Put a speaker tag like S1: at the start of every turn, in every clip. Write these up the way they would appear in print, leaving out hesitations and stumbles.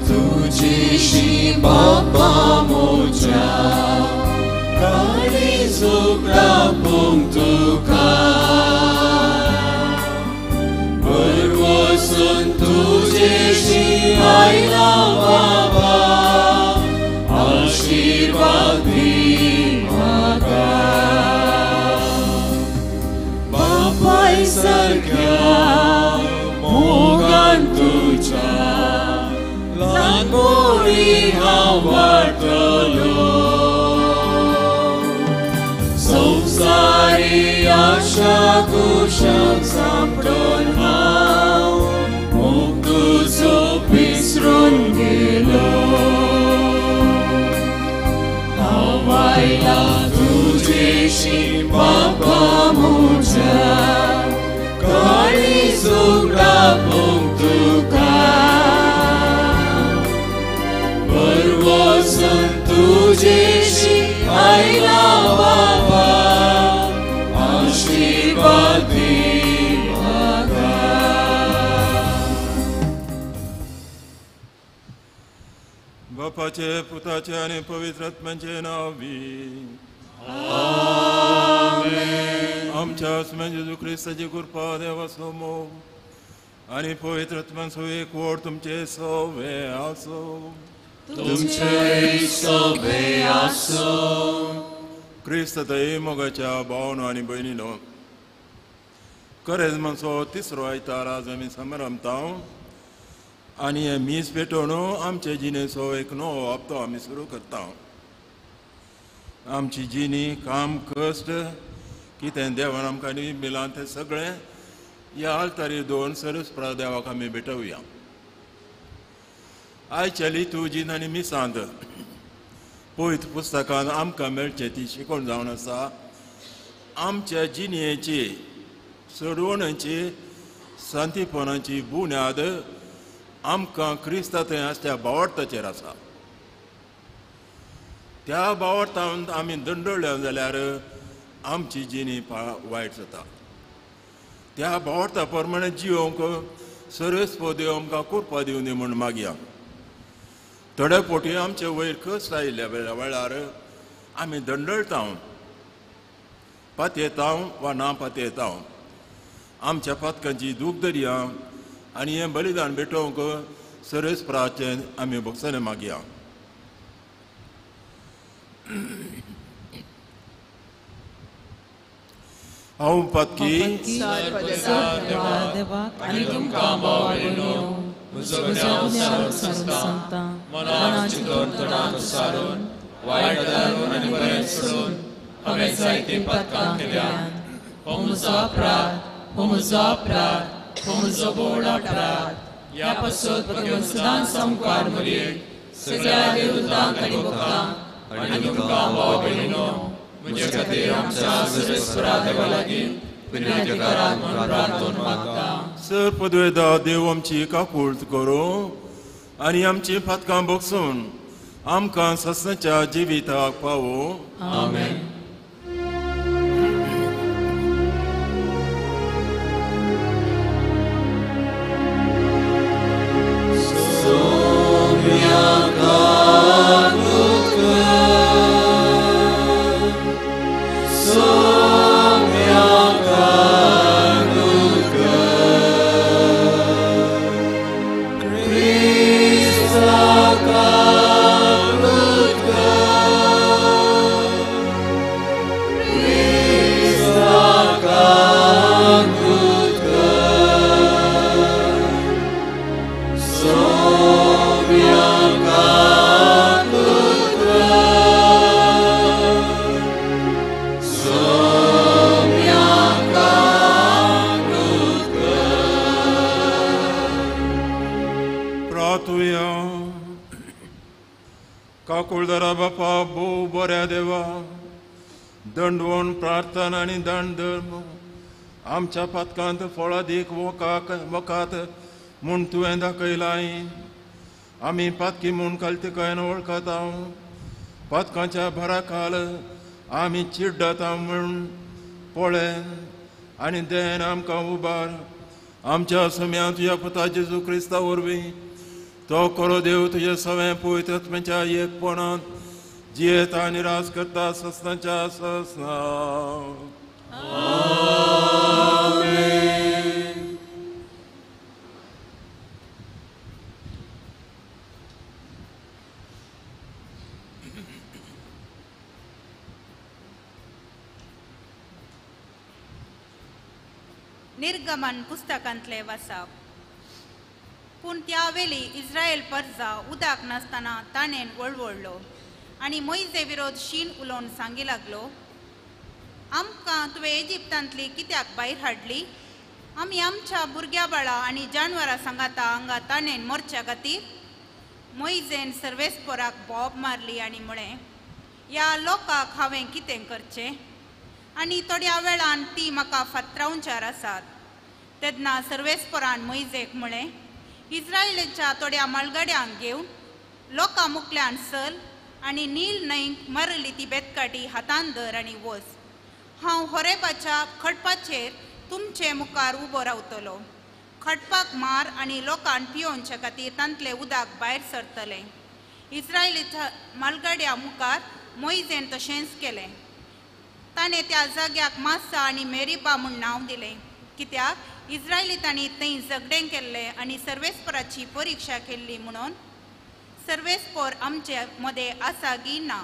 S1: तुझ्याशी बाप्पा मोच्या काळीजोग राबूंक तुका वरवसून तुझ्याशी आयला बाबा आशीर्वाद दी म्हाका बापाय सारक्या मोगान तुझ्या ल्हान मोळी हांव वाडटलो संवसारी आशा कुशाक सांपडून हांव मोग तुजो विसरून गेलो हांव आयला तुझ्याशी बापा म्हज्या काळीजोग राबूंक तुका वरवसून तुझ्याशी आयला बाबा आशीर्वाद दी म्हाका
S2: बापाचे पुताचे आनी पवित्र आत्म्याचे नावी आमच्या आत्म्या जेजू क्रिस्ताची कृपा देवाचो मोग आनी पवित्र आत्म्याचो एकवट तुमचे सवे आसो
S1: तुमचे सवे आसो
S2: क्रिस्त दये मोगाच्या भावनो आनी भयणीनो करेजमाचो तिसरो आयतार आज आमी समारंभता आनी हे मीस पेटोवन आमचे जिणेचो एक नवो हप्तो आमी सुरू करता आमची जिणी काम कश्ट कितें देवान आमकां दिलां तें सगळें ह्या आल्तारी दोन सरस्प्रा देवाक आमी भेटोवया आयच्या लितूजीन आनी मिसांत पवित्र पुस्तकांत आमकां मेळचे ती शिकवण जावन आसा आमच्या जिणयेची सोडवणेची शांतीपणाची बुन्याद आमकां क्रिस्तांत आसल्या भावार्थाचेर आसा त्या भावार्थांत आमी दंडळ्या जाल्यार आमची जिणी वायट जाता त्या भावार्था प्रमाणे जिवंक सरस्वो देव आमकां कृपा दिवं दी म्हूण मागया थोडे पोटी आमचे वयर कश्ट आयिल्ल्या वेळार आमी दंडळटा पातयेता वा ना पातयेता आमच्या पातकांची दूख दर्या आनी हें बलिदान भेटोवंक सरस्वराचें आमी भक्सने मागया हांव पातकी
S3: आनी तुमकां भावयणो म्हजो गुन्यांव सांगता मनाची तोडतोडांत सारून वायट दारून आनी बरें सोडून हांवें जायते पातकां केल्यान हो म्हजो अपराध हो म्हजो अपराध हो म्हजो बोड अपराध ह्या पासत भगवन सदांच संकार मरेन सगळ्या देवतांक आनी भक्तांक आनी तुमकां भाव भयणीनो म्हजे खातीर आमच्या सर्वेस्वरा देवा लागीं विनयकारान म्हणून प्रार्थना मागता
S2: सर पदवेदा देव आमची काकूळट करूं आनी आमची पातकां बगसून आमकां ससनाच्या जिविताक पावो
S3: आमेन
S2: काकुळदारा बापा भोव बऱ्या देवा दंडवण प्रार्थना आनी दान धर्म आमच्या पातकांत फळादीक वकात म्हूण तुवें दाखयलाय आमी पातकी म्हूण कालतिकायन वळखता पातकांच्या भरा खाल आमी चिड्डता म्हूण पळय आनी देन आमकां उबार आमच्या सम्या तुज्या पुता जेजू क्रिस्ता वरवीं तो खरो देव तुझे सगळें पवित्र आत्म्याच्या एकपणांत जियेता आनी रास करता ससनाच्या ससना.
S4: निर्गमन पुस्तकांतले वाचप. पूण त्या वेळी इस्रायल परजा उदक नासतना ताणेन वळवळलो आनी मोइजे विरोध शीन उलोवन सांगी लागलो, आमकां तुवें इजिप्तांतली कित्याक भायर हाडली? आमी आमच्या भुरग्या बाळा आनी जानवरां सांगाता हांगा ताणेन मोरच्या खातीर. मोइजेन सर्वेस्पराक बोब मारली आनी म्हळें, ह्या लोकांक हांवें कितें करचें? आनी थोड्या वेळान ती म्हाका फातरावंचार आसात. तेन्ना सर्वेस्परान मोइजेक म्हळें, इस्रायेलाच्या थोड्या मळगड्यांक घेवन लोकां मुखल्यान चल आनी नील न्हंयक मारली ती बेतकाटी हातान धर आनी वच. हांव होरेबाच्या खडपाचेर तुमचे मुखार उबो रावतलो. खडपाक मार आनी लोकांक पियोवचे खातीर तांतलें उदक भायर सरतलें. इस्रायेलीच्या मळगड्या मुखार मोइजेन तशेंच केलें. ताणें त्या जाग्याक मासा आनी मेरिबा म्हूण नांव दिलें, कित्याक इस्रायली तांणी थंय झगडें केल्लें आनी सर्वेस्पराची परिक्षा केल्ली म्हणून. सर्वेस्पर आमचे मदें आसा की ना?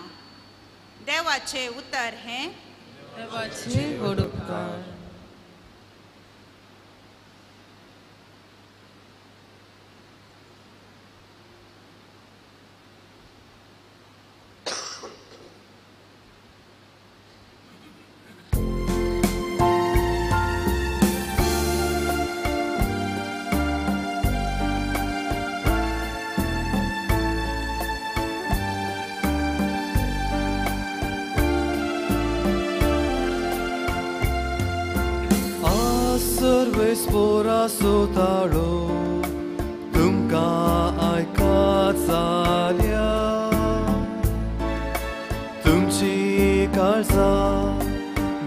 S4: देवाचें उतर हें.
S3: देवाचे व्हड उपकार.
S5: सर्वेस्परा सोताळो तुमकां आयकात जाल्या तुमची काळजां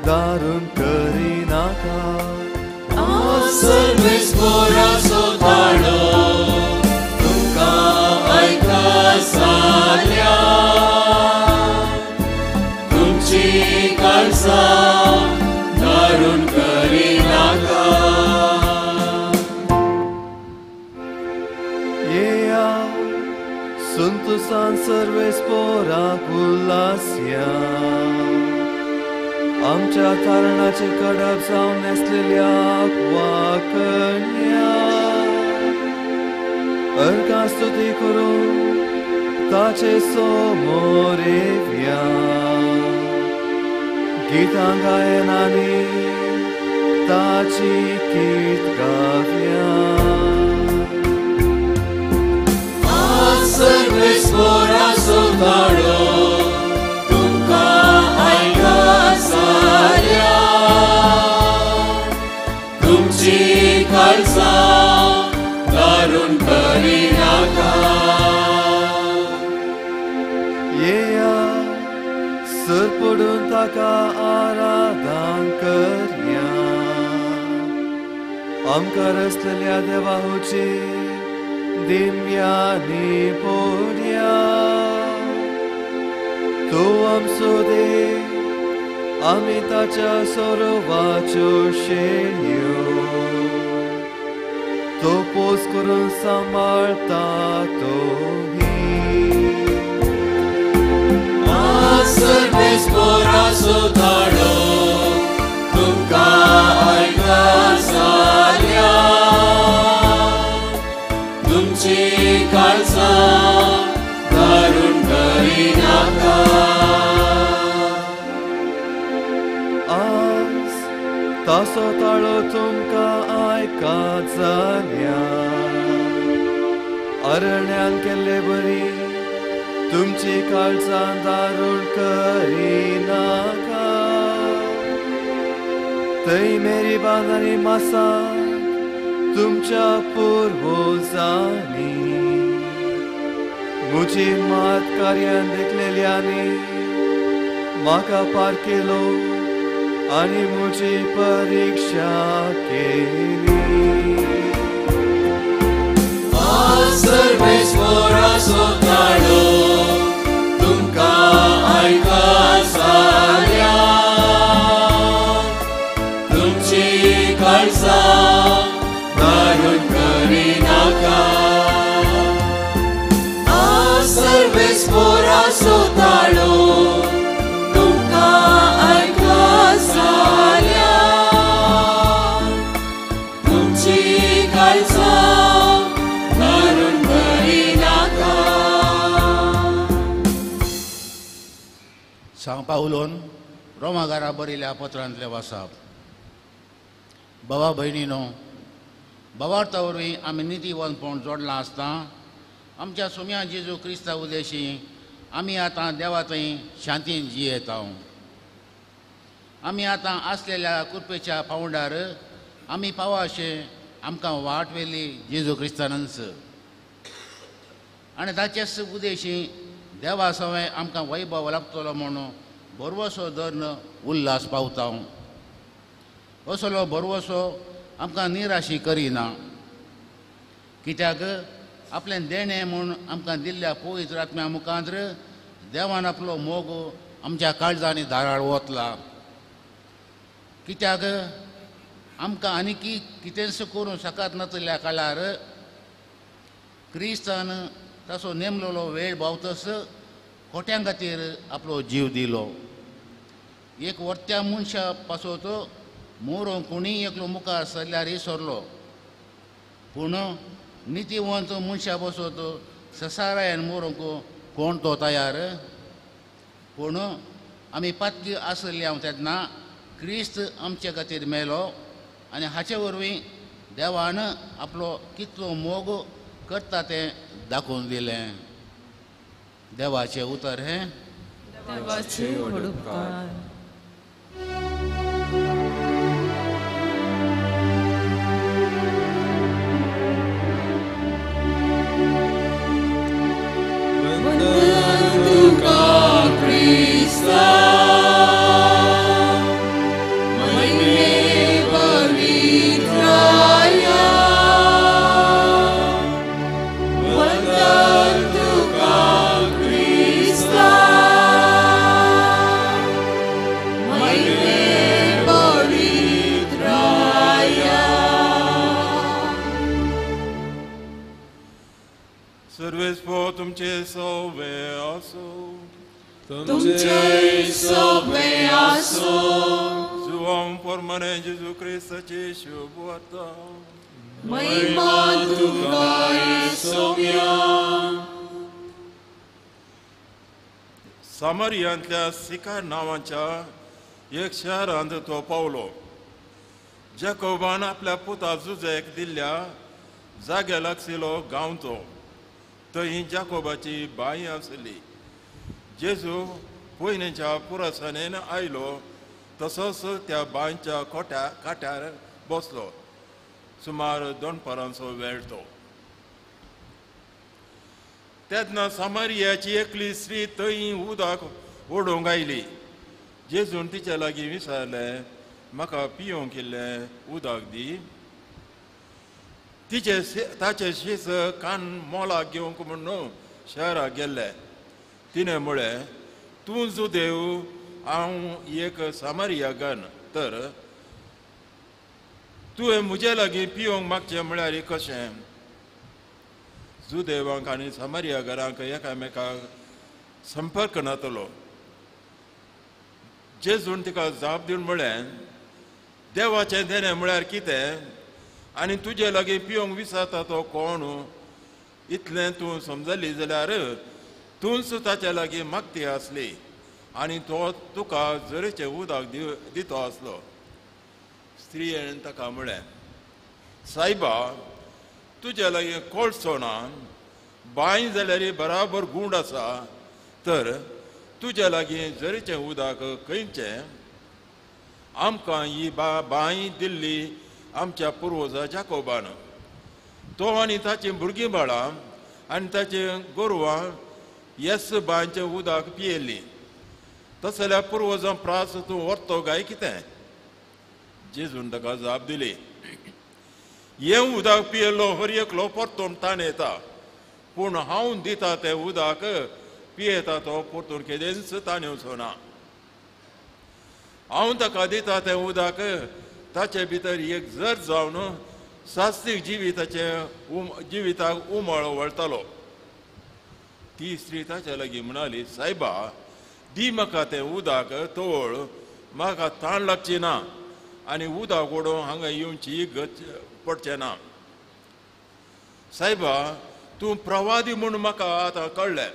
S5: दारून करिनाका.
S1: सर्वेस्परा सोताळो तुमकां आयकात जाल्या तुमची काळजां दारून करिनाका.
S5: संतोषान सर्वेस्पराक उल्हासया. आमच्या तारणाचे कडप जावन नेसलेल्याक वाकण्या. अर्घां स्तुती करून ताचे समोर येवया. गितां गायनांनी ताची कीर्त गावया.
S1: सर्वेस्परा सोताळो तुमकां आयकात जाल्या तुमची काळजां दारून करिनाका.
S5: येया सर पडून ताका आराधन करया. आमकां रचलेल्या देवाची दिव्यांनी पोड्या. तो आमचो देव, आमी ताच्या सरोवाच्यो शेळयो. तो पोस करून सांबाळता तोही.
S1: सर्वेस्परा सोताळो तुमकां आयकात जाल्या तुमची काळजां दारून करिनाका.
S5: आज तासो ताळो तुमकां आयकात जाल्या. अरण्यान केल्ले बरी तुमची काळजां दारून करिनाका. थंय मेरिबान आनी मासा तुमच्या पुर्वजांनी म्हजी मात कार्यान देखलेल्यांनी म्हाका पारकेलो आनी म्हजी परिक्षा केली.
S1: सर्वेस्परा सोताळो तुमकां आयकां साऱ्या तुमची काळजां दारून करिनाका सर्वेस्परा सोताळो तुमकां आयकां साऱ्या तुमची काळजां दारून करिनाका
S6: सांगपा उलोवन रोमाकारा बरयल्या पत्रांतले वाचप भावा भयणीनो भावार्था वरवीं आमी नितीवंतपण जोडलां आसता आमच्या सुम्या जेजू क्रिस्ता उद्देशी आमी आतां देवा थंय शांतीन जियेता आमी आतां आसलेल्या कृपेच्या पावंडार आमी पावा अशें आमकां वाट वेली जेजू क्रिस्तानच आनी ताचेच उद्देशी देवा सवय आमकां वैभव लाभतलो म्हणून बरवसो धरून उल्हास पावता असलो बरवसो आमकां निराशी करिना कित्याक आपलें देणें म्हूण आमकां दिल्ल्या पवित्र आत्म्या मुखांत्र देवान आपलो मोग आमच्या काळजांनी धाराळ वतला कित्याक आमकां आनीक कितेंच करूं शकत नासल्या काळार क्रिस्तान ताचो नेमलेलो वेळ भोंवतस खोट्यां खातीर आपलो जीव दिलो एक वर्त्या मनशा पासत मोरो कोणी एकलो मुखार सरल्यार सरलो पूण नितीवंत मनशा बसत ससारायन मोरूंक कोण तो तयार पूण आमी पातकी आसली तेन्ना क्रिस्त आमचे खातीर मेलो आनी हाचे वरवीं देवान आपलो कितलो मोग करता तें दाखोवन दिलें देवाचें उतर हें
S3: देवाचे व्हड उपकार
S2: सर्वेस्पो तुमचे सवे आसो
S1: तुमचे सवे आसो
S2: जुवाम परमने जेजू क्रिस्ताची शुभ वार्ता
S1: महिमा तुका येसोव्या
S2: सामरियांतल्या सिकार नांवाच्या एक शहरांत तो पावलो जॅकोबान आपल्या पुता जुजेक दिल्ल्या जाग्या लागशिल्लो गांव तो थंय जाकोबाची बाई आसली जेजू पयलींच्या पुरसानेन आयलो तसोच त्या बांयच्या काट्यार बसलो सुमार 2 परांचो वेळ तो तेन्ना सामरियाची एकली स्त्री थंय उदक ओडूंक आयली जेजून तिच्या लागीं विचारलें म्हाका पियोंक इल्लें उदक दी ताचे शीस कान मोलाक घेवंक म्हणून शहराक गेल्ले तिणें म्हळें तूं जुदेव हांव एक सामरियागन तर तुवें म्हजे लागीं पियोंक मागचें म्हळ्यार कशें जुदेवांक आनी सामरियागरांक एकामेकाक संपर्क नातलो जेजून तिका जाप दिवन म्हळें देवाचें देणें म्हळ्यार कितें आनी तुजे लागीं पियोंक विचारता तो कोण इतलें तूं समजली जाल्यार तूंच ताचे लागीं मागती आसली आनी तो तुका झरेचें उदक दितो आसलो स्त्रियेन ताका म्हळें सायबा तुजे लागीं कोळसो ना बांय जाल्यार बराबर गूंड आसा तर तुजे लागीं झरेचें उदक खंयचें आमकां ही बांय दिल्ली आमच्या पुर्वजा जाकोबान तो आनी ताची भुरगीं बाळां आनी ताची गोरवां येस बांयचें उदक पियेल्लीं तस जाल्यार पुर्वजां प्रास तूं व्हरतो काय कितें जेजून ताका जाप दिली हें उदक पियेलो हर एकलो परतून ताण येता पूण हांव दिता तें उदक पियेता तो परतून केदेंच ताण येवचो ना हांव ताका दिता तें उदक ताचे भितर एक जर जावन सास्तीक जिविताक उमळ वळटलो ती स्त्री ताच्या लागीं म्हणाली सायबा दी म्हाका तें उदक तोळ म्हाका ताण लागची ना आनी उदक ओडून हांगा येवची पडचें ना सायबा तूं प्रवादी म्हूण म्हाका आतां कळ्ळें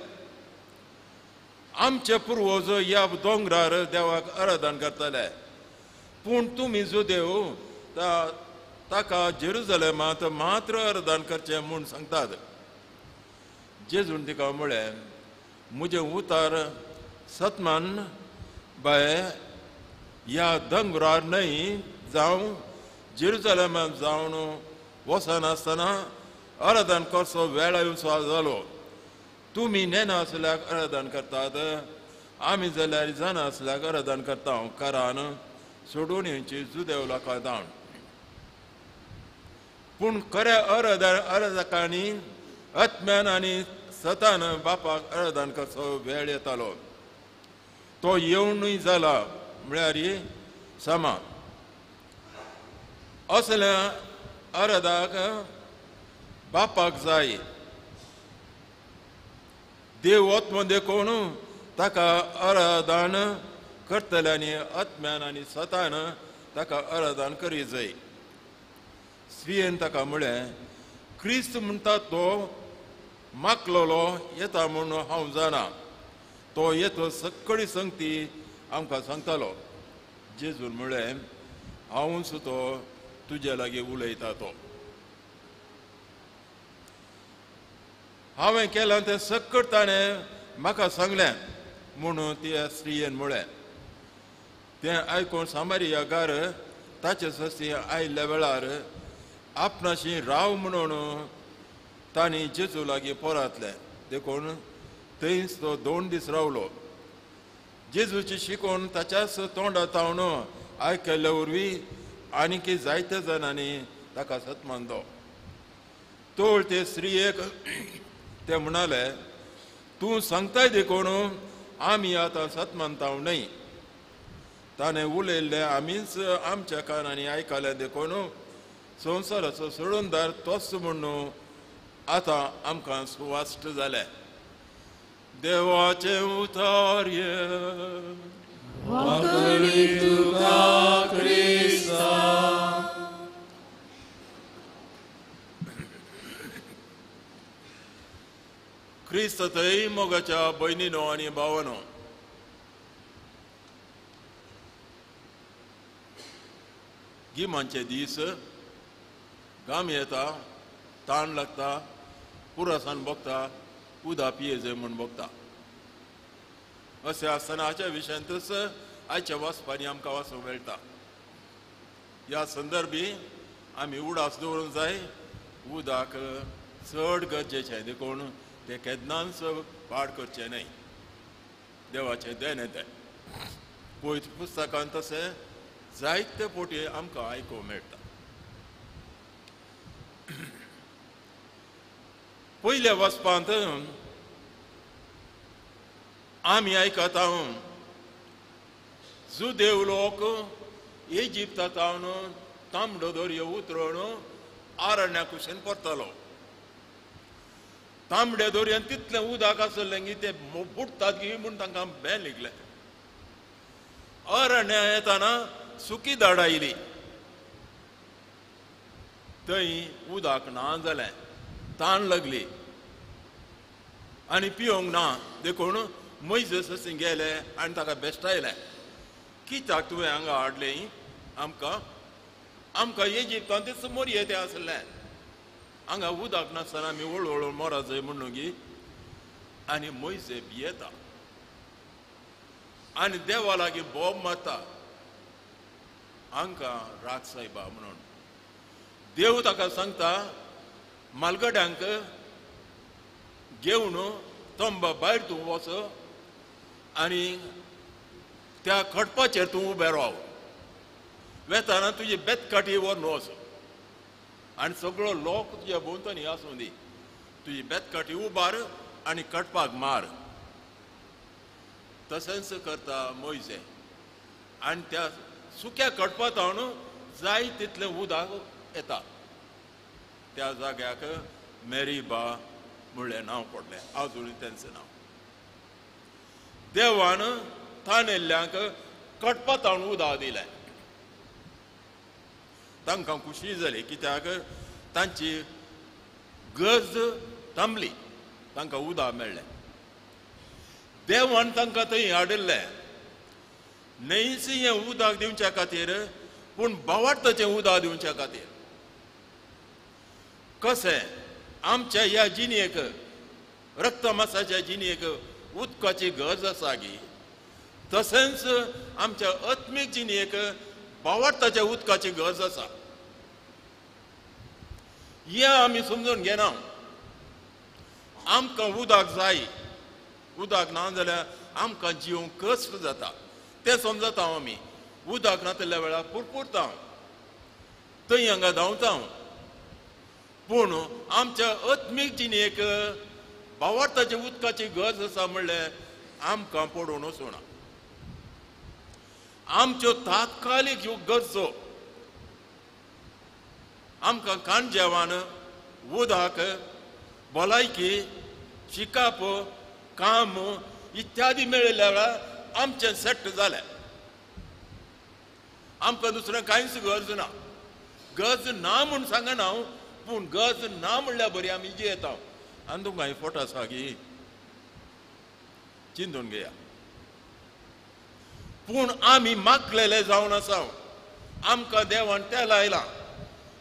S2: आमचे पुर्वज ह्या दोंगरार देवाक आराधन करताले पूण तुमी जुदेव ताका जेरुजलेमांत मात्र आराधन करचें म्हूण सांगतात जेजून तिका म्हळें म्हजें उतार सतमान बाय ह्या दोंगरार न्हय जावं जेरुजलेमांत जावन वचनासतना आराधन करचो वेळ येवचो जालो तुमी नेना आसल्याक आराधन करतात आमी जाल्यार जाणा आसल्याक आराधन करता कारण सोडून येवची जुदेव लोकां दावन पूण खऱ्या आराधकांनी आत्म्यान आनी सतान बापाक आराधन करचो वेळ येतालो तो येवनूय जाला म्हळ्यार समा असल्या आराधक बापाक जाय देव आत्म देखून ताका आराधन करतल्यांनी आत्म्यान आनी सतान ताका आराधन करी जाय स्त्रियेन ताका म्हळें क्रिस्त म्हणटा तो मागलोलो येता म्हूण हांव जाणा तो येतो सक्कळी संगती आमकां सांगतालो जेजून म्हळें हांवूच तो तुजे लागीं उलयता तो हांवें केलां तें सक्कट ताणें म्हाका सांगलें म्हणून त्या स्त्रियेन म्हळें तें आयकून सामारियाकार ताचे ससी आयिल्ल्या वेळार आपणाशी राव म्हणून तांणी जेजू लागीं पोरांतलें देखून थंयच तो 2 दीस रावलो जेजूची शिकवण ताच्याच तोंडा तावन आयकल्ल्या वरवीं आनीक जायत्या जाणांनी ताका सतमानलो तोळ ते स्त्रियेक ते म्हणाले तूं सांगताय देखून आमी आतां सतमानता न्हय ताणें उलयल्लें आमीच आमच्या कानांनी आयकलें देखून संवसाराचो सोडूनदार तोच म्हणून आतां आमकां सुवाश्ट जालें देवाचें उतार
S1: वाकडी तुका क्रिस्ता
S2: क्रिस्त थंय मोगाच्या भयणीनो आनी भावानो गिमांचे दीस घाम येता ताण लागता पुरासान भोगता उदा पिये जाय म्हूण भोगता अशें आसतनाच्या विशयांतच आयच्या वाचपांनी आमकां वाचूंक मेळटा ह्या संदर्भी आमी उडास दवरूंक जाय उदक चड गरजेचें देखून तें केन्नाच पाड करचें न्हय देवाचें देण तें पयत पुस्तकांत तशें जायते पोटी आमकां आयकूंक मेळटा पयल्या वचपांत आमी आयकता जुदेव लोक इजिप्तांत तांबडो दर्यो उतरून आरण्याक कुशीन परतलो तांबड्या दर्यान तितलें उदक आसलें की ते बुडटात की म्हूण तांकां भें लिगलें अरण्या येताना सुकी दाड आयली थंय उदक ना जालें ताण लागली आनी पिवंक ना देखून मोइसेस अशें गेले आनी ताका बेश्टायलें कित्याक तुवें हांगा हाडलें आमकां इजिप्तांत समोर येते आसलें हांगा उदक नासतना आमी हळू मरा जाय म्हणून गी आनी मोइसे भियेता आनी देवा लागीं बोब मारता हांकां राख सायबा म्हणून देव ताका सांगता मालगड्यांक घेवन तंबा भायर तूं वच आनी त्या खटपाचेर तूं उबें राव वेताना तुजी बेतकाटी व्हरून वच आनी सगळो लोक तुज्या भोंवतणी आसूं दी. तुजी बेतकाटी उबार आनी कटपाक मार. तशेंच करता मोइजे. आनी त्या सुक्या कडपातावन जाय तितलें उदक येता. त्या जाग्याक मेरीबा म्हणलें नांव पडलें. आजुनूय तेंचें नांव. देवान थानेल्ल्यांक कडपातावन उदक दिलें. तांकां खुशी जाली कित्याक तांची गरज थांबली. तांकां उदक मेळ्ळें. देवान तांकां थंय हाडिल्लें न्हयच हें उदक दिवच्या खातीर पूण बावार्थाचें उदक दिवच्या खातीर. कशें आमच्या ह्या जिणेक रक्तमासाच्या जिणेक उदकाची गरज आसा गी तशेंच आमच्या आत्मीक जिणेक बावार्थाच्या उदकाची गरज आसा. हें आमी समजून घेना. आमकां उदक जाय. उदक ना जाल्यार आमकां जिवंक कश्ट जाता. तें समजता आमी. उदक नातल्या वेळार पुरपुरता थंय हांगा धांवता. पूण आमच्या आत्मीक जिणेक बावार्थाच्या उदकाची गरज आसा म्हणल्यार आमकां पडून वचूना. आमच्यो तात्कालीक ह्यो गरजो आमकां खाण जेवण उदक भलायकी शिकाप काम इत्यादी मेळिल्ल्या वेळार आमचें सेट जालें. आमकां दुसरें कांयच गरज ना. गरज ना म्हूण सांगना हांव पूण गरज ना म्हणल्यार बरी आमी जियेता. आनी तुमकां हांवें फोटो आसा गी चिंतून घेया. पूण आमी मागलेले जावन आसा. आमकां देवान तें लायलां.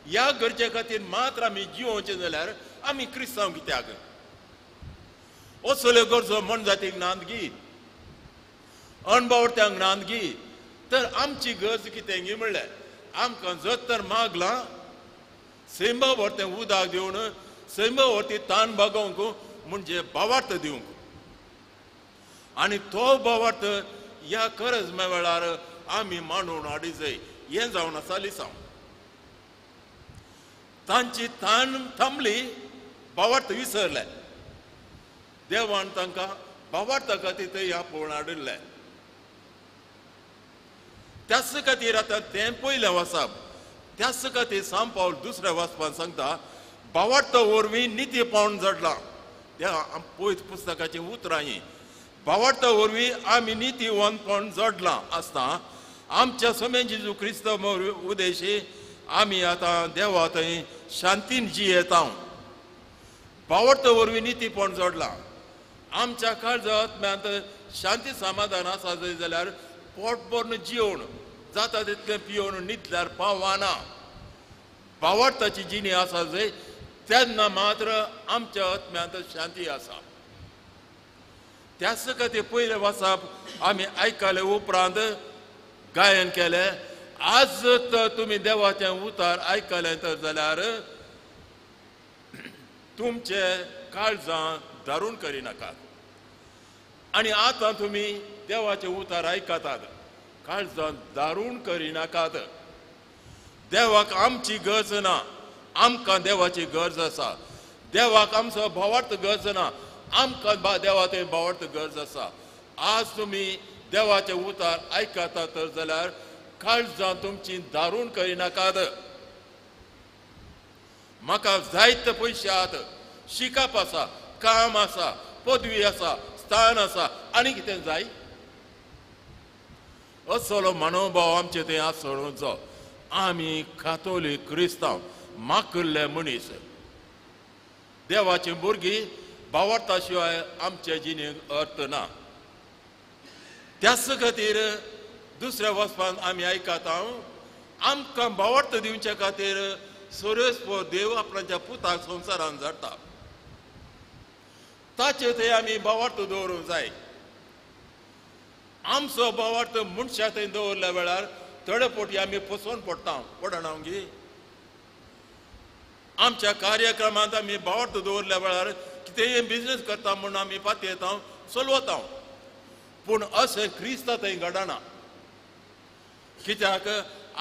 S2: ह्या गरजे खातीर मात्र आमी जिवोवचें जाल्यार आमी क्रिस्तांव कित्याक? असल्यो गरजो मनजातीक नात गी. अणभवत्यांक नात गी. तर आमची गरज कितें गी म्हणल्यार आमकां जर तर मागलां सैमावरतें उदक दिवन सैमावरती ताण भागोवंक म्हणजे बावार्थ दिवंक. आनी तो बावार्थ ह्या गरज वेळार आमी मांडून हाडी जाय. हें जावन आसा लिसांव. तांची ताण थांबली. बावार्थ विसरले. देवान तांकां बावार्था खातीर थंय आपोवन हाडिल्लें. त्याच खातीर आतां तें पयलें वचप. त्याच खातीर सांत पावल दुसऱ्या वचपान सांगता बावार्था वरवीं नितीपण जडलां. त्या पयत पुस्तकाचीं उतरां हीं. बावार्था वरवीं आमी नितीवंतपण जडलां आसता आमच्या समेन जेजू क्रिस्त उदेशी आमी आतां देवा थंय शांतीन जियेता. बावार्था वरवीं नितीपण जडलां. आमच्या काळजांत आत्म्यांत शांती समाधान आसा जंय जाल्यार पोट भरून जिवण जाता तितलें पिवून न्हिदल्यार पावना. बावार्थाची जिणी आसा जंय तेन्ना मात्र आमच्या आत्म्यांत शांती आसा. त्याच खातीर पयलें वचप आमी आयकले उपरांत गायन केलें. आज तर तुमी देवाचें उतार आयकलें तर जाल्यार तुमचे काळजां दारूण करिनाकात. आनी आतां तुमी देवाचें उतार आयकतात. काळजां दारूण करिनाकात. देवाक आमची गरज ना. आमकां देवाची गरज आसा. देवाक आमचो भावार्थ गरज ना. आमकां देवा थंय भावार्थ गरज आसा. आज तुमी देवाचें उतार आयकतात तर जाल्यार काळजां तुमची दारूण करिनाकात. म्हाका जायते पयशे आसात. शिकप आसा. काम आसा. पदवी आसा. स्थान आसा. आनी कितें जाय? असलो मनोभाव आमचे थंय आसचो. आमी कातोलीक क्रिस्तांव माकिल्ले मनीस. देवाची भुरगीं भावार्था शिवाय आमचे जिणेक अर्थ ना. त्याच खातीर दुसऱ्या वचपान आमी आयकता आमकां भावार्थ दिवचे खातीर सर्वेस्व देव आपणाच्या पुताक संवसारान धाडटा. ताचे थंय आमी भावार्थ दवरूंक जाय. आमचो भावार्थ मनशा थंय दवरल्या वेळार थोडे फावटी आमी फसोवन पडना गी. आमच्या कार्यक्रमांत आमी भावार्थ दवरल्या वेळार कितेंय बिजनेस करता म्हूण आमी पातयेता चलवता. पूण अशें क्रिस्त थंय घडना. कित्याक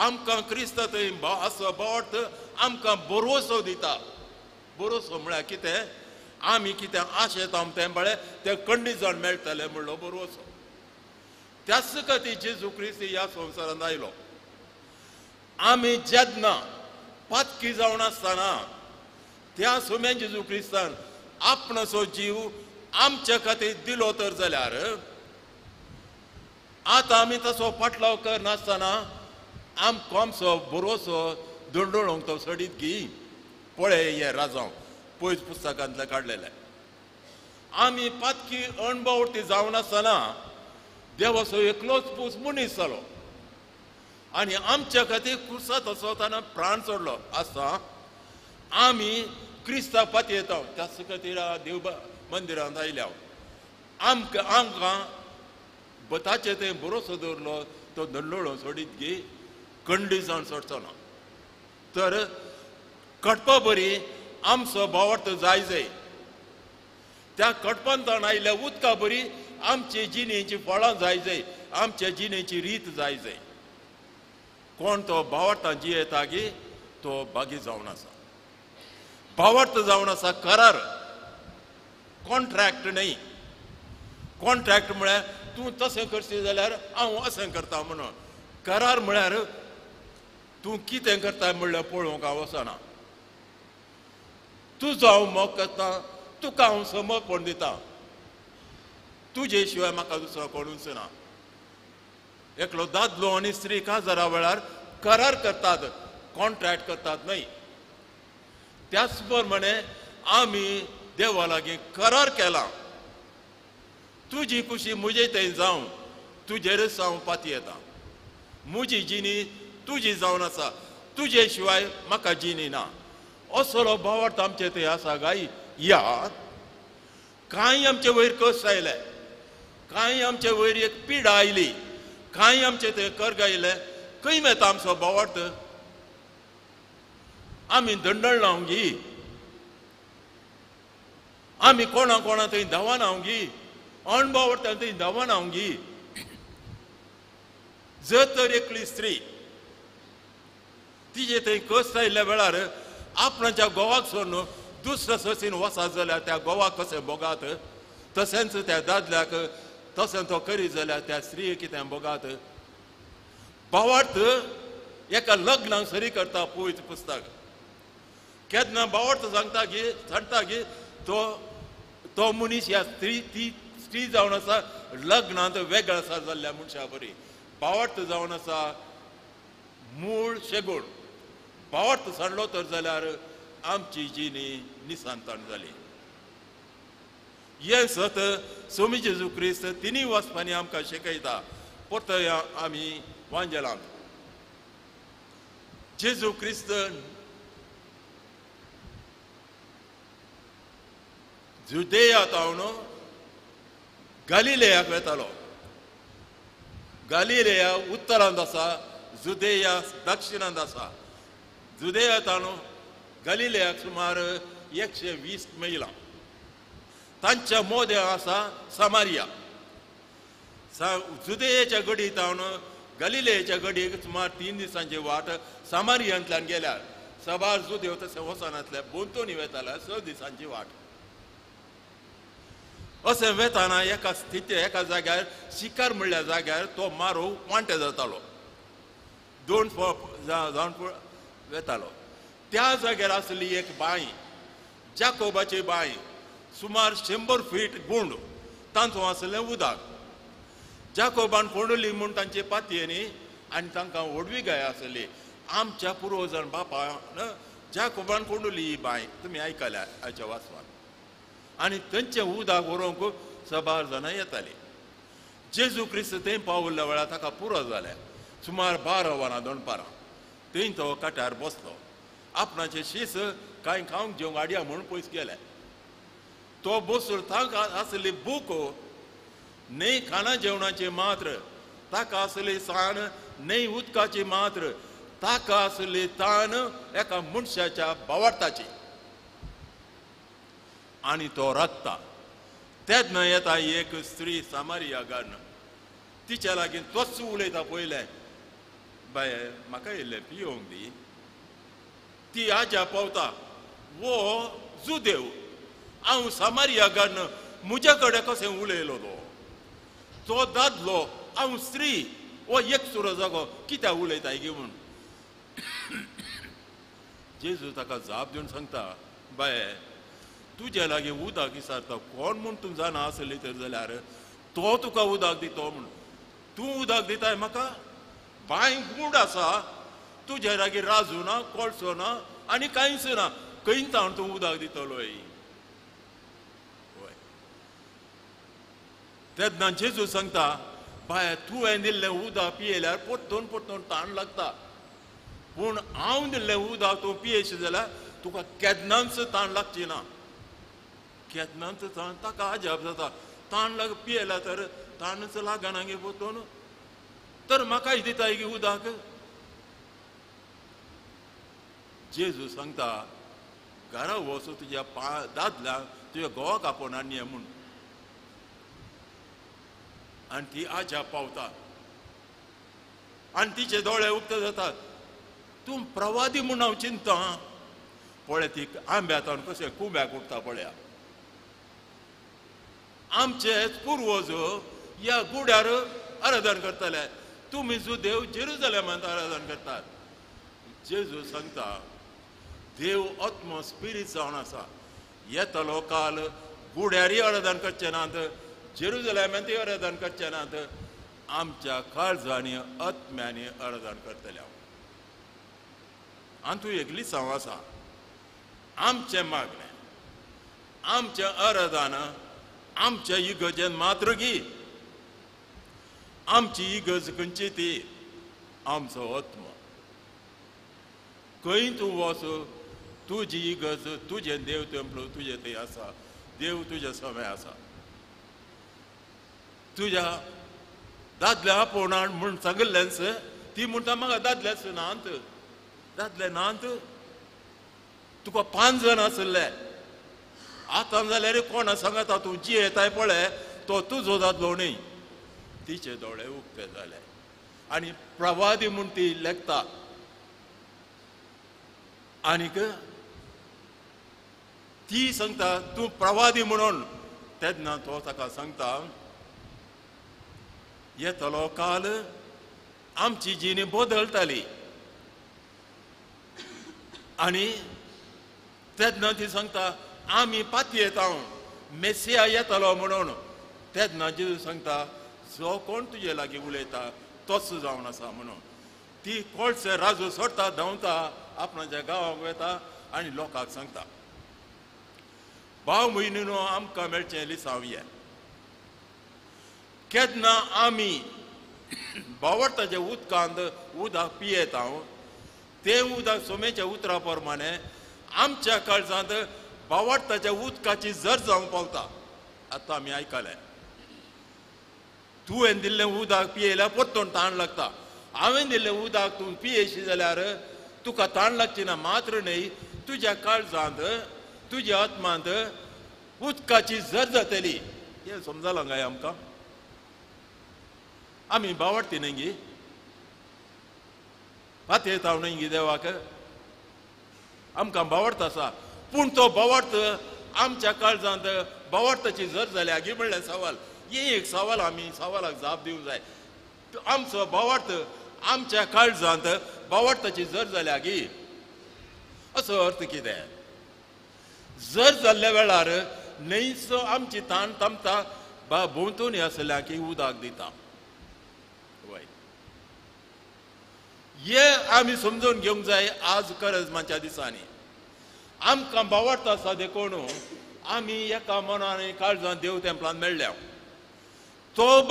S2: आमकां क्रिस्त थंय असो भावार्थ आमकां भरवसो दिता. भरवसो म्हळ्यार कितें? आमी कितें आशेता तें बळें तें खंडीत मेळटलें म्हणलो भरवसो. त्याच खातीर जेजू क्रिस्त ह्या संवसारांत आयलो. आमी जेन्ना पातकी जावन आसतना त्या सुम्या जेजू क्रिस्तान आपणाचो जीव आमचे खातीर दिलो तर जाल्यार आतां आमी तसो फाटलाव करनासतना आमकां आमचो भरवसो दंडोळोंक तो सडीत घी. पळय हें राजांव पयस पुस्तकांतलें काडलेलें. आमी पातकी अणभवटी जावन आसतना देवाचो एकलोच पूस मनीस जालो आनी आमच्या खातीर क्रुसार तसो ताणें प्राण सोडलो आसा. आमी क्रिस्ता पातयेता. त्याच खातीर देव मंदिरांत आयल्या आमकां बताचे थंय भरोसो दवरलो तो दंडोळो सोडीत घे. खंडीत जावन सोडचो ना. तर कटपा बरी आमचो भावार्थ जाय जाय. त्या कटपांतान आयल्या उदका बरी आमचे जिणेची फळां जाय जाय. आमच्या जिणेची रीत जाय जाय. कोण तो भावार्थां जियेता गे तो बागी जावन आसा. भावार्थ जावन आसा करार, कॉन्ट्रॅक्ट न्हय. कॉन्ट्रॅक्ट म्हळ्यार तूं तशें करशी जाल्यार हांव अशें करता म्हणून. करार म्हळ्यार तूं कितें करता म्हणल्यार पळोवंक हांव वचना. तुजो हांव मोग करता, तुका हांव समर्पण दिता. तुजे शिवाय म्हाका दुसरो कोणूच ना. एकलो दादलो आनी स्त्री काजारा वेळार करार करतात, कॉन्ट्रॅक्ट करतात न्हय. त्याच प्रमाणे आमी देवा लागीं करार केला. तुजी खुशी म्हजे थंय जावं, तुजेरच हांव पाती येता. म्हजी जिणी तुजी जावन आसा, तुजे शिवाय म्हाका जिणी ना. असलो भावार्थ आमचे थंय आसा गाय. या कांय आमचे वयर कश्ट आयले, कांय आमचे वयर एक पिडा आयली, कांय आमचे थंय कर्ग आयले. खंय मेळटा आमचो भावार्थ? आमी दंडळ लावंक गी. आमी कोणा कोणा थंय धांवान हांव गी. अणभवार्थां थंय धांवान हांव गी. जर तर एकली स्त्री तिजे थंय कश्ट आयिल्ल्या वेळार आपणाच्या घोवाक सोडून दुसऱ्या ससीन वसात जाल्यार त्या घोवाक कशें बोगात, तशेंच त्या दादल्याक तशें तो करीत जाल्यार त्या स्त्रीक कितें बोगात. भावार्थ एका लग्नाक सरी करता पळयत पुस्तक. केन्ना भावार्थ सांगता की तो मनीस ह्या ती स्त्री जावन आसा लग्नांत वेगळो आसा जाल्ल्या मनशा बरी. भावार्थ जावन आसा मूळ शेगूण. भावार्थ सांडलो तर जाल्यार आमची जिणी निसांतान जाली. हें सत स्वामी जेजू क्रिस्त तिनी वचपांनी आमकां शिकयता. परतया आमी वांजेलांत जेजू क्रिस्त जुदेयांत हांव गलिलेयाक वेतालो. गलिलेया उत्तरांत आसा, जुदेया दक्षिणांत आसा. जुदेयांत गलिलेयाक सुमार 120 मैलां. तांच्या मोद्या आसा समारिया. जुदेयाच्या गडीत गलिलेयाच्या गडीक सुमार 3 दिसांची वाट समारियांतल्यान गेल्यार सबार जुदेव तशें वचनातले बोंतोनी वेताले 6 दिसांची वाट. अशें वेताना एका जाग्यार शिकार म्हणल्या जाग्यार तो मारू वांटे जातालो. 2 जावन वेतालो. त्या जाग्यार आसली एक बांय, जाकोबाची बांय. सुमार 100 फीट गुंड तांचो आसलें उदक. जाकोबान फोंडली म्हूण तांचे पातयेनी आनी तांकां व्हडवी गाय आसली. आमच्या पुर्वजान बापान जाकोबान फोंडली ही बांय. तुमी आयकल्या हाच्या वाचवान. आनी थंयचें उदक व्हरोंक सबार जाणां येतालीं. जेजू क्रिस्त थंय पावल्या वेळार ताका पुरो जालें. सुमार 12 वरां दनपारां थंय तो काट्यार बसलो. आपणाचें शीस कांय खावंक जेवंक हाडया म्हूण पयस गेले. तो बसून ताका आसली भूक न्हय खाणा जेवणाची मात्र, ताका आसली साण न्हय उदकाची मात्र, ताका आसली ताण एका मनशाच्या भावार्थाची. आनी तो रडटा. तेन्ना येता एक स्त्री समारिया घालून. तिच्या लागीं तोच उलयता पयलें, बाय म्हाका इल्लें पियोंक दी. ती आज्या पावता वो जुदेव हांव सामारियागान म्हज्या कडेन कशें उलयलो तो दादलो हांव स्त्री वो एक सुरो जागो कित्याक उलयताय गे म्हूण जेजू ताका जाप दिवन सांगता बाये तुजे लागीं उदक विचारता कोण म्हूण तूं जाणा आसली तर जाल्यार तो तुका उदक दितो म्हूण तूं उदक दिताय म्हाका बांय गूड आसा तुजे लागीं राजू ना कोळसो ना आनी कांयच ना खंयत हांव तूं उदक दितलोय तेन्ना जेजू सांगता बाय तुवें दिल्लें उदक पियेल्यार परतून परतून ताण लागता पूण हांव दिल्लें उदक तूं पियेशी जाल्यार तुका केन्नाच ताण लागची ना केन्नाच ताण ताका अजाप जाता ताण लाग पियेला तर ताणच लागना गे परतून तर म्हाकाय दिताय गे उदक जेजू सांगता घरा वचून तुज्या दादल्याक तुज्या घोवा कापून हाडया म्हूण आनी ती आज्या पावता आनी तिचे दोळे उक्ते जातात तूं प्रवादी म्हूण हांव चिंता पळय ती आंब्यातान कशें कुंब्याक उठता पळया आमचे पुर्वज ह्या गुड्यार आराधन करताले तुमी जुदेव जेरुजलेमांत आराधन करतात जेजू सांगता देव आत्म स्पिरीट जावन आसा येतलो काल गुड्यारी आराधन करचे नात जेरुजलेमांतय आराधन करचे नात आमच्या काळजांनी आत्म्यांनी आराधन करतले आनी तूं एकली सांव आसा आमचें मागणें आमचें आराधन आमच्या इगर्जेन मात्र गी आमची इगर्ज खंयची ती आमचो आत्मा खंय तूं वच तुजी इगर्ज तुजें देव टेंपल तुजें थंय आसा देव तुज्या समय आसा तुज्या दादल्या आपोवणान म्हूण सांगिल्लेंच ती म्हणटा म्हाका दादलेच नांत दादले नांत तुका 5 जाण आसले आतां जाल्यार कोणा सांगता तूं जी येताय पळय तो तुजो दादलो न्ही तिचे दोळे उक्ते जाले आनी प्रवादी म्हूण ती लेखता आनीक ती सांगता तूं प्रवादी म्हणून तेन्ना तो ताका सांगता येतलो काल आमची जिणी बदलताली आनी तेन्ना ती सांगता आमी पातयेता मेसिया येतलो म्हणून तेन्ना जेजू सांगता जो कोण तुजे लागीं उलयता तोच जावन आसा म्हणून ती कोळसे राजू सोडता धांवता आपणाच्या गांवांक वता आनी लोकांक सांगता भाव म्हयनो आमकां मेळचें लिसांवये केन्ना आमी बावडताच्या उदकांत उदक पियेता तें उदक सोमेच्या उतरा प्रमाणे आमच्या काळजांत बावडताच्या उदकाची जर जावंक पावता आतां आमी आयकलें तुवें दिल्लें उदक पियेल्यार परतून ताण लागता हांवें दिल्लें उदक तूं पियेशी जाल्यार तुका ताण लागची ना मात्र न्ही तुज्या काळजांत तुज्या आत्मांत उदकाची जर जातली हें समजलां काय आमकां आमी बावडटी न्ही गी पातयेता न्ही गी देवाक आमकां बावडता आसा पूण तो बावडत आमच्या काळजांत बावडताची जर जाल्या गी म्हणलें सवाल हे एक सवाल आमी सवालाक जाप दिवंक जाय आमचो बावडत आमच्या काळजांत बावडताची जर जाल्या गी असो अर्थ कितें जर जाल्ल्या वेळार न्हयच आमची ताण तमता भोंवतणी आसल्या की उदक दिता हे आमी समजून घेवंक जाय आज करजमाच्या दिसांनी आमकां बावडता आसा देखून आमी एका मनान काळजांत देव तेंपलान मेळ्ळ्या तो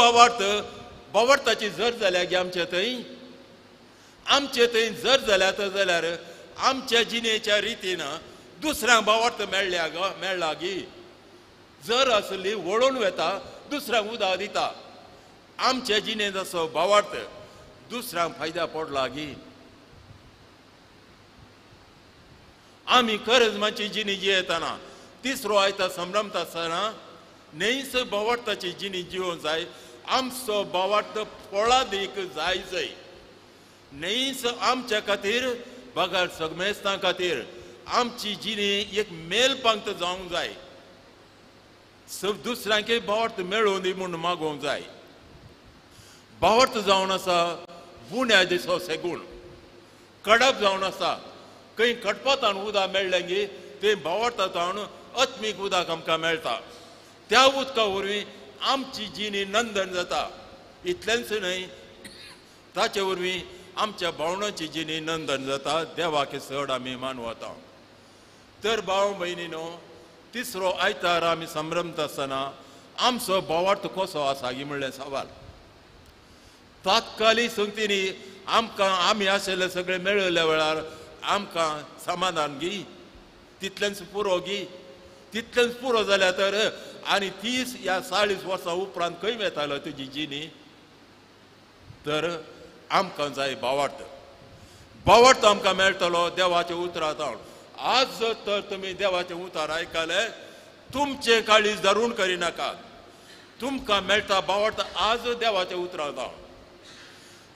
S2: बावडताची जर जाल्या गी आमचे थंय जर जाल्यार आमच्या जिणेच्या रितीन दुसऱ्यांक बावडत मेळ्ळा गी जर आसली वळून वेता दुसऱ्यांक उदक दिता आमच्या जिणेंत असो बावडत दुसऱ्यांक फायद्या पडला गी आमी करजमाची जिणी जियेतना तिसरो आयता संभ्रमता आसतना न्हयच बावडताची जिणी जिवोवंक जाय आमचो बावडत फळां दीक जाय न्हयच आमच्या खातीर बगार सगमेस्तां खातीर आमची जिणी एक मेल पंक्त जावंक जाय. सब दुसऱ्यांके भावार्थ मेळोवन दी म्हूण मागोवंक जाय. भावार्थ जावन आसा बुन्यादीचो सेगूण, कडप जावन आसा. खंय कडपतान उदक मेळ्ळें की ते भावार्थांतल्यान आत्मीक उदक आमकां मेळटा. त्या उदका वरवीं आमची जिणी नंदन जाता. इतलेंच न्हय, ताचे वरवीं आमच्या भावनांची जिणी नंदन जाता. देवाके चड आमी मानवता. तर भाव भयणीनो, तिसरो आयतार आमी संभ्रमता आसतना आमचो भावार्थ कसो आसा ही म्हणलें सवाल. तात्कालीक संगतींनी आमकां आमी आशिल्ले सगळे मेळयल्या वेळार आमकां समाधान गी, तितलेंच पुरो गी. तितलेंच पुरो जाल्यार तर आनी 30 या 40 वर्सां उपरांत खंय वेतालो तुजी जिणी. तर आमकां जाय भावार्थ. भावार्थ आमकां मेळटलो देवाच्या उतरांत. आज जर तर तुमी देवाचें उतार आयकले, तुमचें काळीज धरून करिनाका. तुमकां मेळटा भावार्थ आज देवाच्या उतरांत.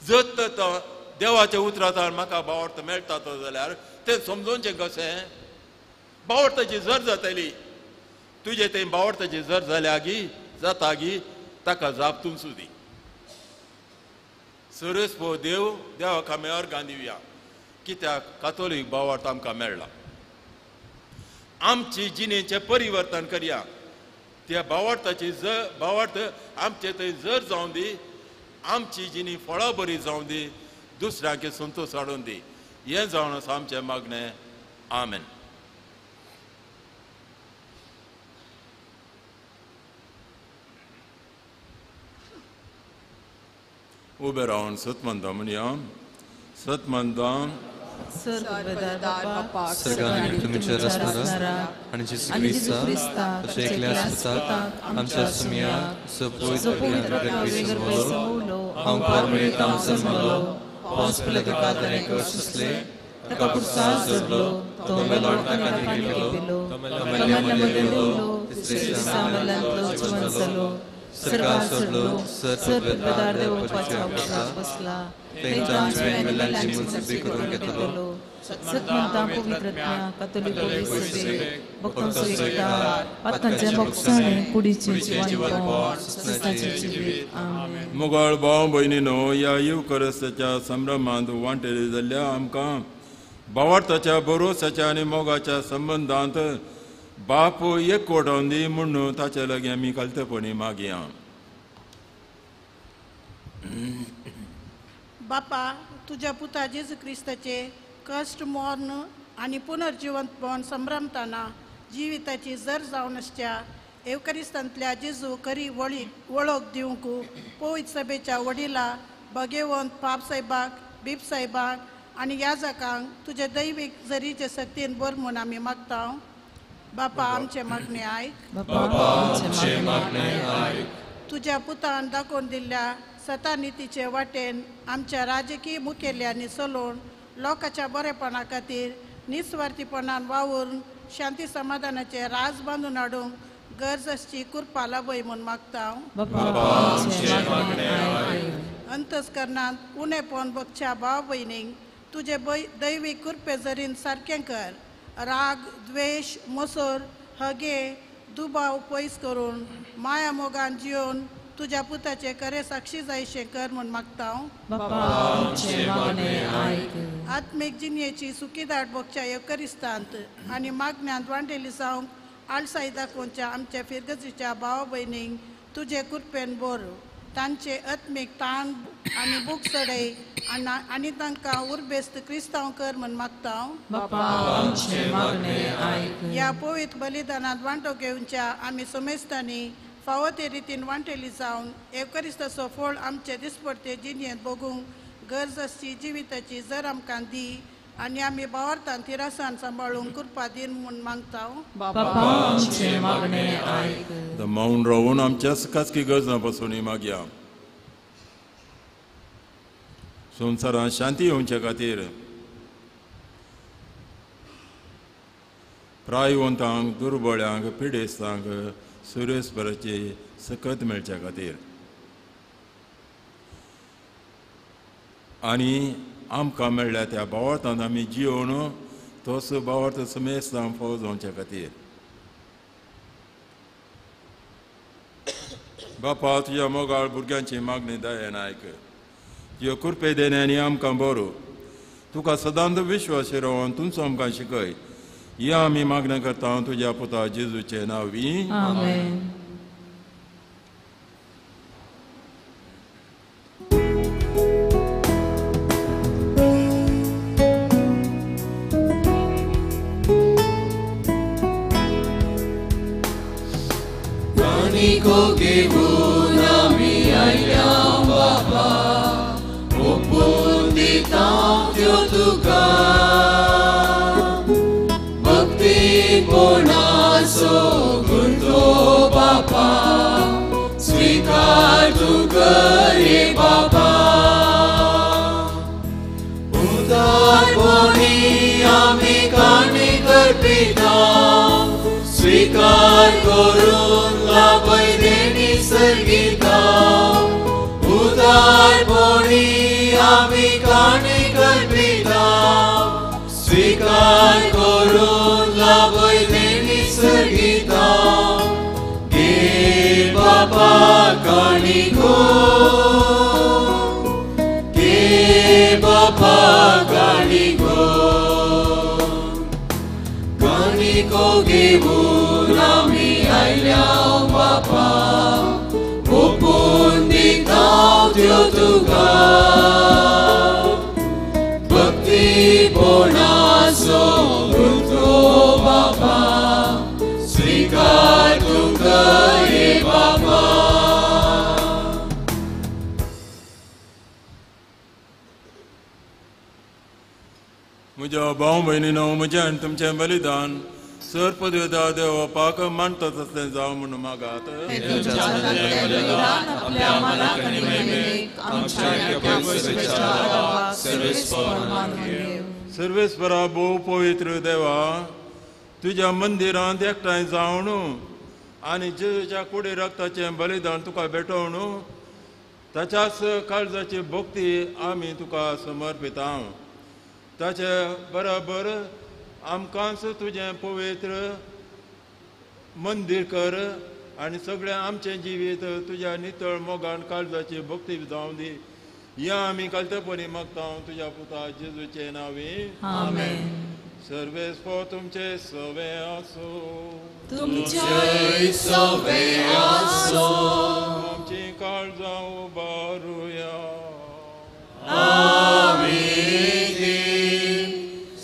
S2: जर तर देवाच्या उतरांत म्हाका भावार्थ मेळटा तो जाल्यार तें समजोवचें कशें. भावार्थाची जर जातली, तुजे थंय भावार्थाची जर जाल्या गी जाता गी, ताका जाप तूं सुदी. सरस्पो देवाक आमी अर्गां दिवया, कित्याक कातोलीक भावार्थ आमकां मेळ्ळा. आमची जिणेचें परिवर्तन करया. त्या भावार्थाची भावार्थ आमचे थंय जर जावं दी, आमची जिणी फळां बरी जावं दी, दुसऱ्यांक संतोश हाडून दी. हें जावन आसा आमचें मागणें. आमेन. उबे रावन सतमंदा म्हणया. सतमंदा
S3: सर्गांनी तुमच्या रस्त्यारा आणि जिसू ख्रिस्ता तशें एकल्या आसतात आमच्या सुमिया सपोयत हांव परमेत हांव जल्मलो पावस पिलाताका ताणें कश असले ताका पुरसाद जोडलो तो मेलोन ताका दिलो तो मेल्लो तिसरे दिसा मेल्ल्यांतलो जिवन जालो सर्गार सोडलो सर पदार्थ देवपाच्या उपासाक बसला तेंच्या मेल्ल्यांची मुनसिबी करून घेतलो सतमंता पवित्रत्या कातोलीक सभे भक्तांचो एकता पातकांचे मोक्षाणे कुडीचे जीवन सुस्ताचे जिवीत. आमेन.
S2: मुगाळ भाव भयणीनो, ह्या युकरिस्ताच्या संभ्रमांत वांटेली जाल्ल्या आमकां भावार्थाच्या भरोसाच्या आनी मोगाच्या संबंदांत बाप एक कोटावन दी म्हणून ताचे लागीं आमी कलतेपणी मागया.
S7: बापा, तुझ्या पुता जेजू क्रिस्ताचे कश्ट मरण आनी पुनर्जिवंतपण संभ्रमताना जिविताची जर जावन आसच्या एवकरिस्तांतल्या जेजू खरी वळख दिवंक पवित्र सभेच्या वडिलां भगेवंत पाप साहेबाक, बीप साहेबाक आनी याजकांक तुजे दैवीक जरीचे सक्तीन बर म्हूण आमी मागता. बापा, आमचे मागणे आयक. तुझ्या पुतान दाखोवन दिल्ल्या सतानितीचे वाटेन आमच्या राजकीय मुखेल्यांनी चलोवन लोकांच्या बरेपणा खातीर निस्वार्थीपणान वावरून शांती समाधानाचे राज बांदून हाडूंक गरज आसची कृपा लाभय म्हूण मागता. अंतस्करणांत उणेपण बगच्या भाव भयणींक तुजे दैवीक कृपे जरीन सारकें कर. राग, द्वेष, मोसोर, हगे, दुबाव पयस करून माया मोगान जिवन तुझ्या पुताचे खरे साक्षी जायशें कर म्हूण मागता. आत्मीक जिणेची सुखीदाट भोगच्या एवकरिस्तांत आनी मागण्यांत वांटेली जावंक आळसाय दाखोवच्या आमच्या फिरगतीच्या भाव भयणींक तुजे कृपेन बोर. तांचे आत्मीक ताण आनी बूक सडय आनी तांकां उर्बेस्त क्रिस्तांव कर म्हूण मागता. ह्या पवित्र बलिदानांत वांटो घेवच्या आमी समेस्तांनी फावो ते रितीन वांटेली जावन एवकरिस्ताचो फळ आमचे दिसपडते जिणेंत भोगूंक गरज आसची जिविताची जर आमकां दी आनी आमी भावार्थान तिरासान सांबाळूंक कृपा दिन म्हूण मागता.
S2: मौन रावून आमच्या खासगी गरजां पासून मागया. संवसारांत शांती येवचे खातीर प्रायवंतांक, दुर्बळ्यांक, पिडेस्तांक सुरेस्पराचे सकत मेळच्या खातीर आनी आमकां मेळ्ळ्या त्या भावार्थांत आमी जियोन तोच भावार्थ समेस्तां फावो जावचे खातीर बापा तुज्या मोगाळ भुरग्यांची मागणी दयेन आयक तुज्या कृपे देण्यानी आमकां बरो तुका सदांच विश्वास रावन तुमचो आमकां शिकय ही आमी मागणी करता तुज्या पुता जेजूचे नांवी
S3: आमेन.
S1: Nico Gevunami ayam baba Opundi tam tyotuka Bhakti ponaso gunto baba Svikar tu kare baba Udar poni ami kani karpita स्वीकार करून लाभय देणी सर्गिता उदारपणी आम्ही काणी कल्पिता स्वीकार करून लाभय देणी सर्गिता गे बाबा काणी गो गे बाबा काणी गो Nico Gevunami ayam baba Opundi tam tyotuka Bhakti ponaso gunto baba Svikar tu kare baba
S2: म्हज्या भाव भयणीनो म्हजें आनी तुमचें बलिदान सर्पदेवता देव पाक मानता तसलें जावं म्हूण मागात सर्वेस्परा भोव पवित्र देवा तुज्या मंदिरांत एकठांय जावन आनी जेजूच्या कुडी रक्ताचें बलिदान तुका भेटोवन ताच्याच काळजाची भक्ती आमी तुका समर्पिता ताचे बराबर आमकांच तुजें पवित्र मंदिर कर आनी सगळें आमचें जिवीत तुज्या नितळ मोगान काळजाची भक्ती जावं दी या आमी कालतेपणी मागता तुज्या पुता जेजूचे नांवी
S3: आमेन.
S2: सर्वेस्पो तुमचे सवे आसो
S1: तुमचे सवे आसो
S2: आमची काळजां उबारुया
S1: आमीन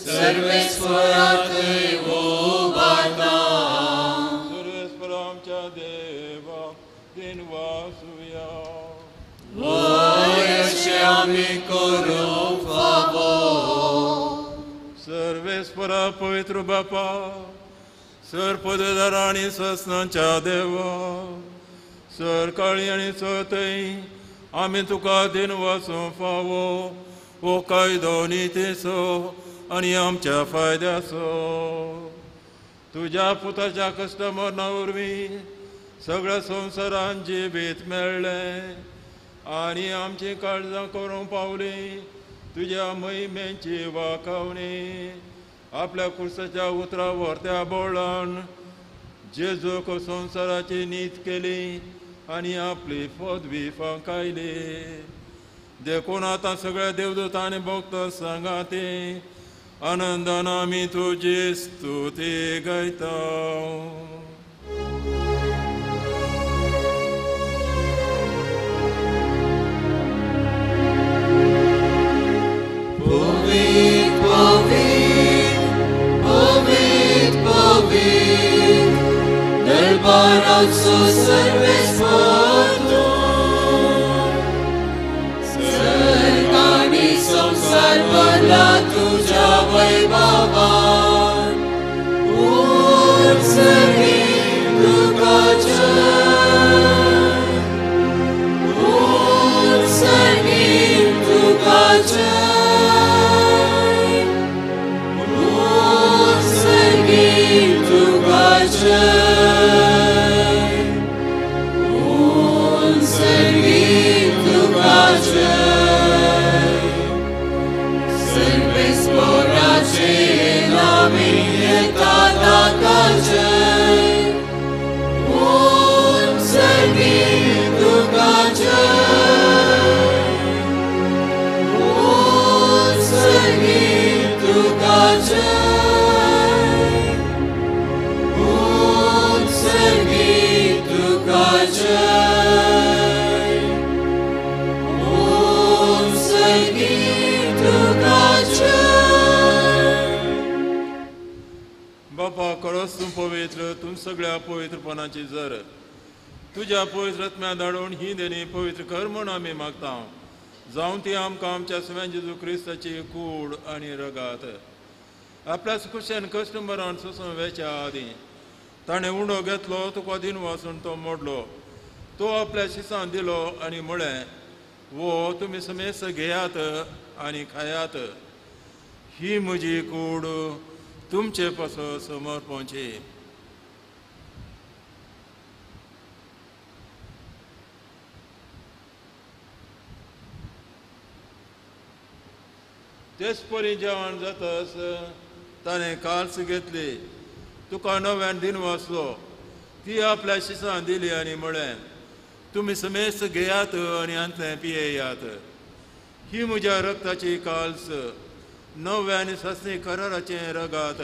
S1: सर्वेस्परात उबारता
S2: सर्वेस्पर आमच्या देवा दिन वासुया
S1: अशें आमी करूंक फावो
S2: सर्वेस्परा पवित्र बापा सर पददार आनी ससनांच्या देवा सर काळी आनी सतय आमी तुका दिन वासूं फावो ओ कायदो नितेचो आनी आमच्या फायद्याचो तुज्या पुताच्या कश्ट मरणा वरवीं सगळ्या संवसारांत जिवीत मेळ्ळें आनी आमची काळजां करूंक पावली तुज्या महिमेची वाखावणी आपल्या कुर्साच्या उतरा व्हरत्या बोळान जेजूक संवसाराची नीत केली आनी आपली पदवी फांकायली देखून आतां सगळ्या देवदूतांनी भक्त सांगाती आनंदान आमी तुजी स्तुती गायता
S1: Povit, povit, povit, povit, dărbaroțul सर्वेस्परtul, सर्वांनी संसार भरला तुझ्या वैभवान, उत्सर्गीत दुःखाचे, उत्सर्गीत दुःखाचे.
S2: पवित्र तूं सगळ्या पवित्रपणाची जर तुज्या पवित्रत्म्या धाडून ही देणी पवित्र कर म्हूण आमी मागता जावं ती आमकां आमच्या सगळ्या जेजू क्रिस्ताची कूड आनी रगात आपल्या खुशेन कश्ट मरण सोसून वेच्या आदीं ताणें उंडो घेतलो तुका दिन वाचून तो मोडलो तो आपल्या शिसान दिलो आनी म्हळें वो तुमी समेस घेयात आनी खायात ही म्हजी कूड तुमचे पासो समर्पणची. तेच परी जेवण जाताच ताणें काल्स घेतली तुका नव्यान दिन वाचलो ती आपल्या शिसान दिली आनी म्हळें तुमी समेस घेयात आनी अंतलें पियेयात ही म्हज्या रक्ताची काल्स नव्यान सस्नी कराराचें रगात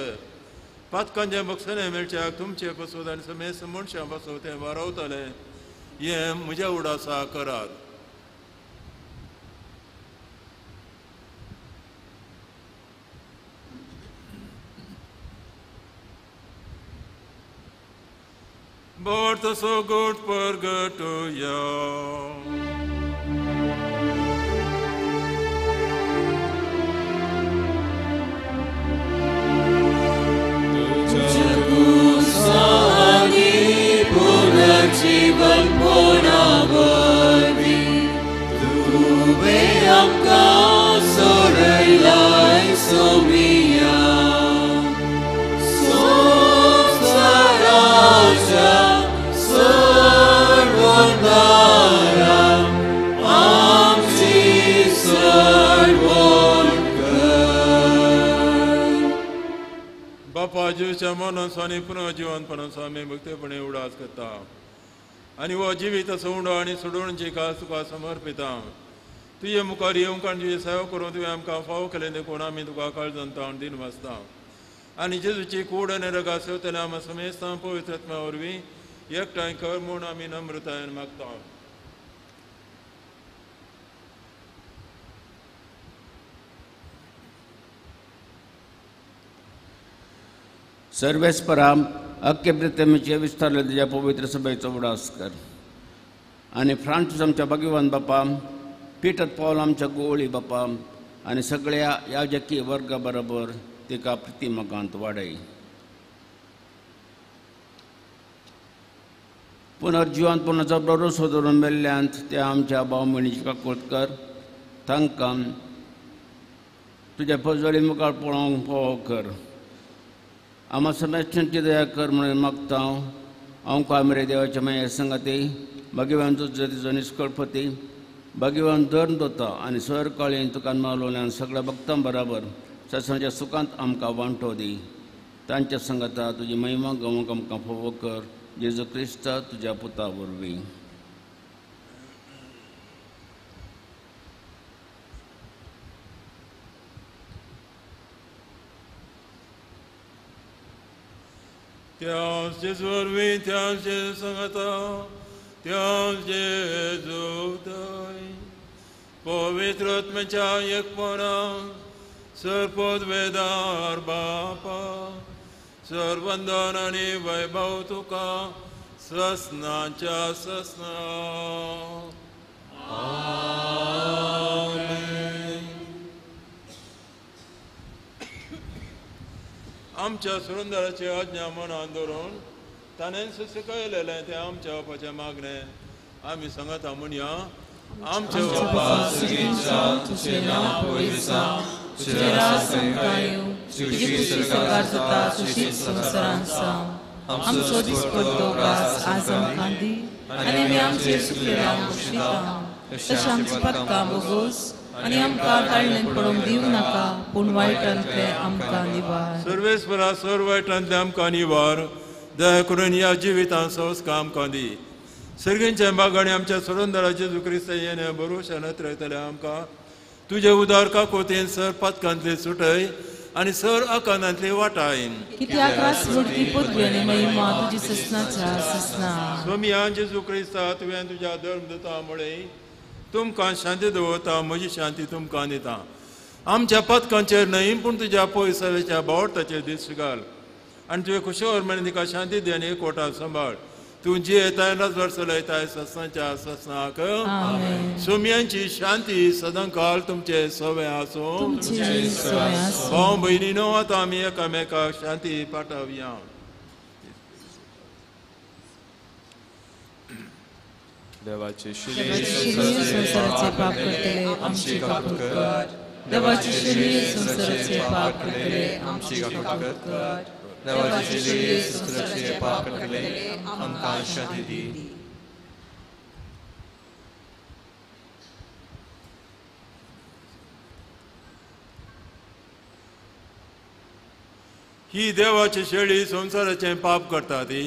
S2: पातकांचें बक्षणें मेळच्याक तुमचे पासून आनी समेस मनशां पासून तें वारवतलें हें म्हज्या उडासा करात. Borta så gott purgatoria.
S1: Sani punajivan punavardi tu beamka sorailai somia Saraja
S2: बापा जीवच्या मनसानी पुन्हा जिवंतपणाचो आमी भक्तीपणे उडास करता आनी हो जिवीत असो उंडो आनी सोडूणची कास तुका समर्पिता तुजे मुखार येवंक आनी तुजी सेवा करून तुवें आमकां फावो केलें देखून आमी तुका काळजांत दिन वाचता आनी जेजूची कूड आनी रगा सेवतले आमी समेस्तां पवित्रत्म्या वरवीं एकठांय कर म्हूण आमी नम्रतायेन मागता.
S8: सर्वेस्पराम अख्खे प्रितेमीचे विस्तारले तुज्या पवित्र सभेचो उडास कर आनी फ्रांसीस आमच्या भगवान बापा पिटर पॉल आमच्या गोळी बापा आनी सगळ्या याजकी वर्गा बरोबर तिका प्रतिमकांत वाडय. पुनर्जिवंतपणाचो भरोसो धरून मेल्ल्यांत त्या आमच्या भाव भयणीची काकूट कर तांकां तुज्या फजोळी मुखार पळोवंक फावो कर आम्हा समेस्तांची दया कर म्हणून मागता हांव कामेरे देवाच्या माये संगती भगवान तुजो तिजो निश्कळपती भगवान धर्म दोता आनी सर काळीन तुका मावलोल्यान सगळ्या भक्तां बराबर सत्संगाच्या सुखांत आमकां वांटो दी. तांच्या संगता तुजी महिमा गावूंक आमकां फावो कर जेजू क्रिस्ता तुज्या पुता वरवीं.
S2: त्याच जेजू वरवीं त्याच जेजू संगता त्याच जेजू दय पवित्र आत्म्याच्या एकपणा सरपद वेदार बापा सर्वंदन आनी वैभव तुका ससनाच्या ससना. आमच्या सुरंदराची आज्ञा मनात धरून ताणें शिकयलेलें तें आमच्या बापाचें मागणें आमी सांगता म्हणया आमचे बापा
S3: सगळींच्या तुझे नाव पवित्र तुझे राज संकायो तुझी सरकार जाता तुझी संवसारांत जावं आमचो दिसपट्टो घास आज आमकां दी आनी आमी आमचेर सुकलेल्यांक बक्षिता तशें आमची पथकां बोगोस आनी आमकां ताळणेंत पडोवंक दिवं नाका पूण वायटांतले आमकां निवार.
S2: सर्वेस्परा सर वायटांतले आमकां निवार दया करून ह्या जिवितांत संस्कार आमकां दी. सर्गींचे बागाणी आमच्या सुरंदरा जेजू क्रिस्त येणे भरोशानत रावतले आमकां तुजे उदार काकोतीन सर पातकांतली सुटय आनी सर आकांतांतली वाटाय
S3: कित्याक रासवडकी पदवी आनी महिमा तुजी ससनाच्या ससना.
S2: स्वामी जेजू क्रिस्ता तुवें तुज्या धर्म दिता मुळे तुमकां शांती दवरता म्हजी शांती तुमकां दिता. आमच्या पथकांचेर न्हय पूण तुज्या पयसावेच्या बावटाचेर दीस घाल आनी तुवें खुशाल म्हण तिका शांती दी आनी एकवटाक सांबाळ तूं जी येताय नजर चलयताय सस्नाच्या सस्नाक सुमयांची शांती सदां काल तुमचे सवय आसूं भाव भयणीनो आतां आमी एकामेकाक शांती पाठवया
S3: देवाचे संसाराचे पाप करतले आमची काकूट कर देवाची संसाराचे पाप करतले आमची काकूट कर देवाची संसाराचे पाप करतले आमकां शांती दी
S2: ही देवाची शेळी संसाराचे पाप करता ती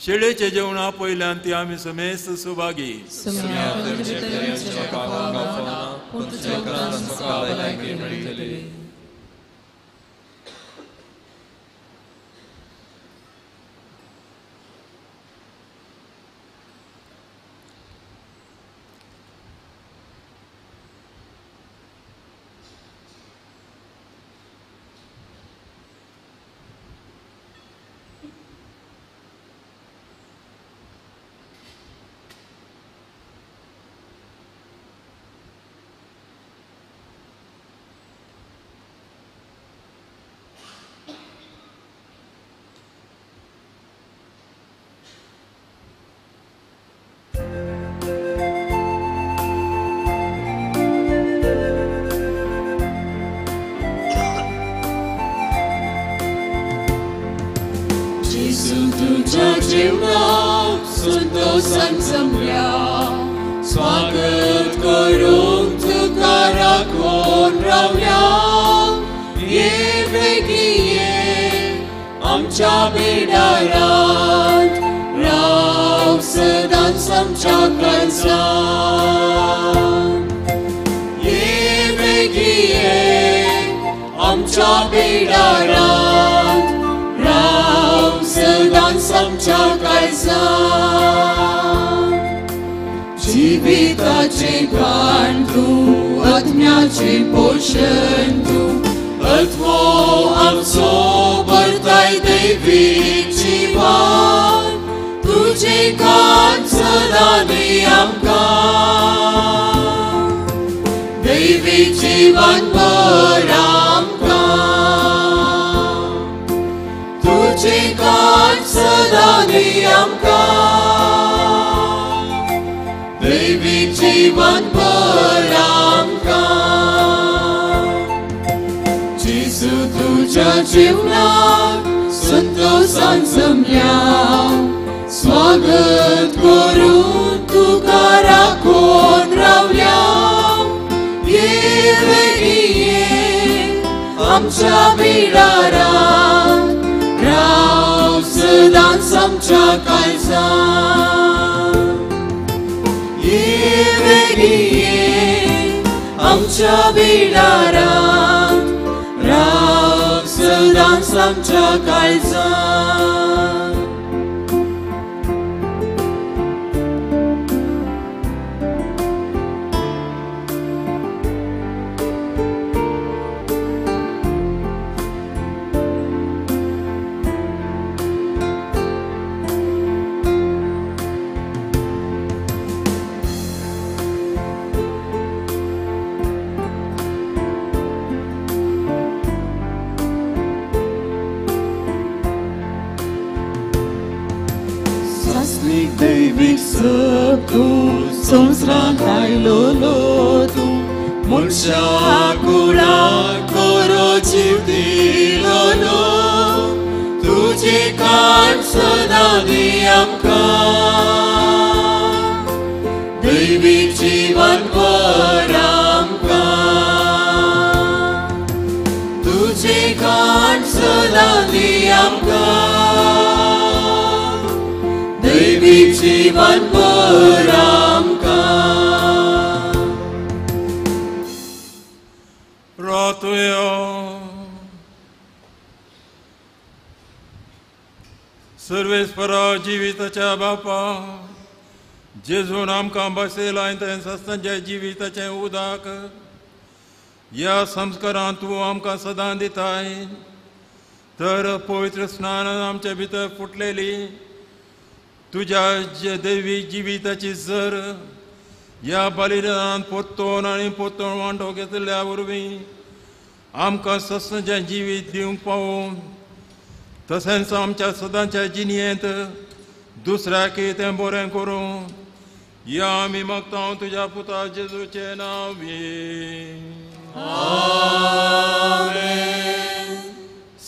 S2: शेळेचे जेवणा पयल्यान ती आमी समेस्त सुभागी
S1: स्वागत करूंक तुका राखून रावया ये बेगी ये आमच्या बिडारांत राव सदांच आमच्या काळजांत ये बेगी ये आमच्या बिडारांत राव सदांच आमच्या काळजांत जीविताचे घाण तूं आत्म्याचे पोषण तूं आत्मो आमचो भरताय दैवीक जिवन तुजे घाण सदां दी आमकां दैवीक जिवन भर आमकां तुजे घाण सदां दी आमकां दैवीक जीवन भर आमकां जेजू तुज्या जीवनाक संतोषान जमल्या स्वागत करून तुका राखून रावल्या ये बेगी ये आमच्या बिडारांत राव सदांच आमच्या काळजांत ये बेगी ये आमच्या बिडारांत राव सदांच आमच्या काळजांत दैवीक तूं संवसारांत आयलो तूं मनशा कुळाक बरो जीव दिलो तुजे काण सदां दी आमकां दैवीक जीवन भर आमकां तुजे काण सदां दी आमकां दैवीक जीवन भर आमकां
S2: रातुयो सर्वेस्परा जिविताच्या बापा जेजून आमकां बसयलां तें सस्तांच्या जिविताचें उदक ह्या संस्कारांत तूं आमकां सदां दिताय तर पवित्र स्नान आमच्या भितर फुटलेली तुझ्या दैवीक जिविताची जर ह्या बलिदानान परतोवन आनी परतोवन वांटो घेतल्या वरवीं आमकां सस्तें जिवीत दिवंक पावों, तशेंच आमच्या सदांच्या जिणेंत दुसऱ्याक तें बरें करूं, या आमी मागता तुज्या पुता जेजूचे नांवी.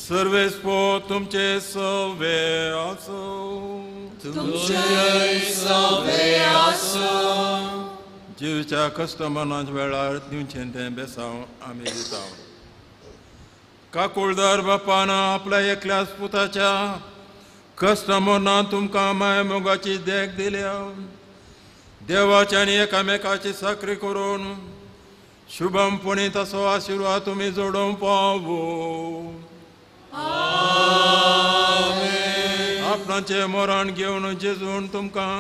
S2: सर्वेस्पो तुमचे सवे आसो. जिवीच्या कश्ट मनाच्या वेळार दिवचें तें बेसांव आमी दिता. काकुळदार बापान आपल्या एकल्याच पुताच्या कश्ट मनांत तुमकां माय मोगाची देख दिल्या. देवाच्या आनी एकामेकाची साखरी करून शुभमपणी तसो आशिर्वाद तुमी जोडूंक पावो. आपणाचें मरण घेवन जेजून तुमकां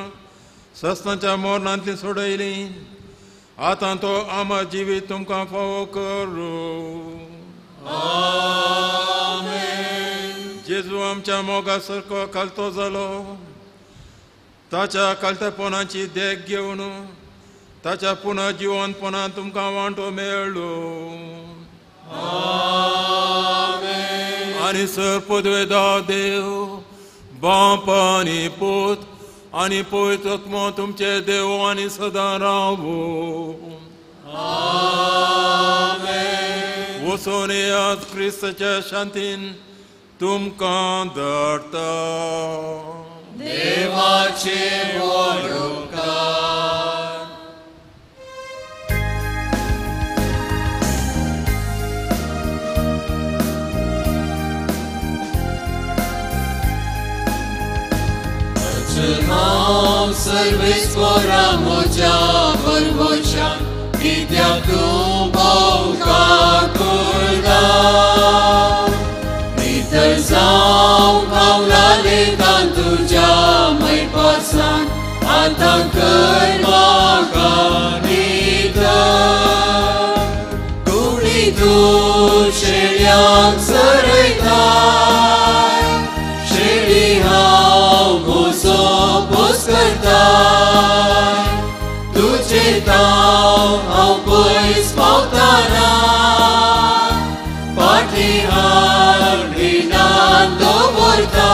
S2: सस्तांच्या मरणांतली सोडयली. आतां तो आमा जिवीत तुमकां फावो करूं. जेजू आमच्या मोगा सारको कालतो जालो. ताच्या कालतेपणाची देख घेवन ताच्या पुन्हा जिवंतपणांत तुमकां वांटो मेळ्ळो. आनी सर पदवेदा देव बाप आनी पूत आनी पवित्र आत्मा तुमचे देव आनी सदां रावो. वचून येयात क्रिस्ताच्या शांतीन तुमकां धाडटा.
S1: देवाचे बरोवकार. हांव सर्वेस्परा म्हज्या परवशान कित्याक तूं भोवकार करता. भितर जावं पावलां तुज्या मैपासान आतां कर म्हाका निदर. कुडी तूं शेळ्यांक चरयता. शेळी हांव म्हजो पोस करता. तुजे ताव हांव पयस पावतना फाटी हाडीनान दवरता.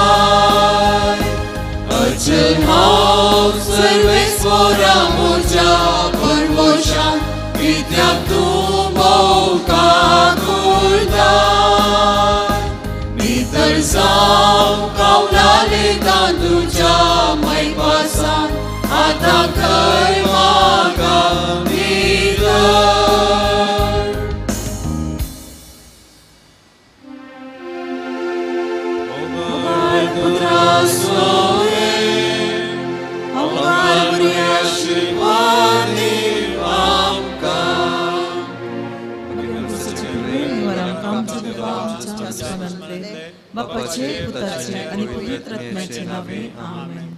S1: अचल हांव सर्वेस्परा म्हज्या परवशान कित्याक तूं भोवकार करता. भितर जावं कावलां तुज्या मैपासान आतां कर म्हाका निदर.
S9: बापाचे पुताचे आणि पवित्र आत्म्याचे नावे आमेन.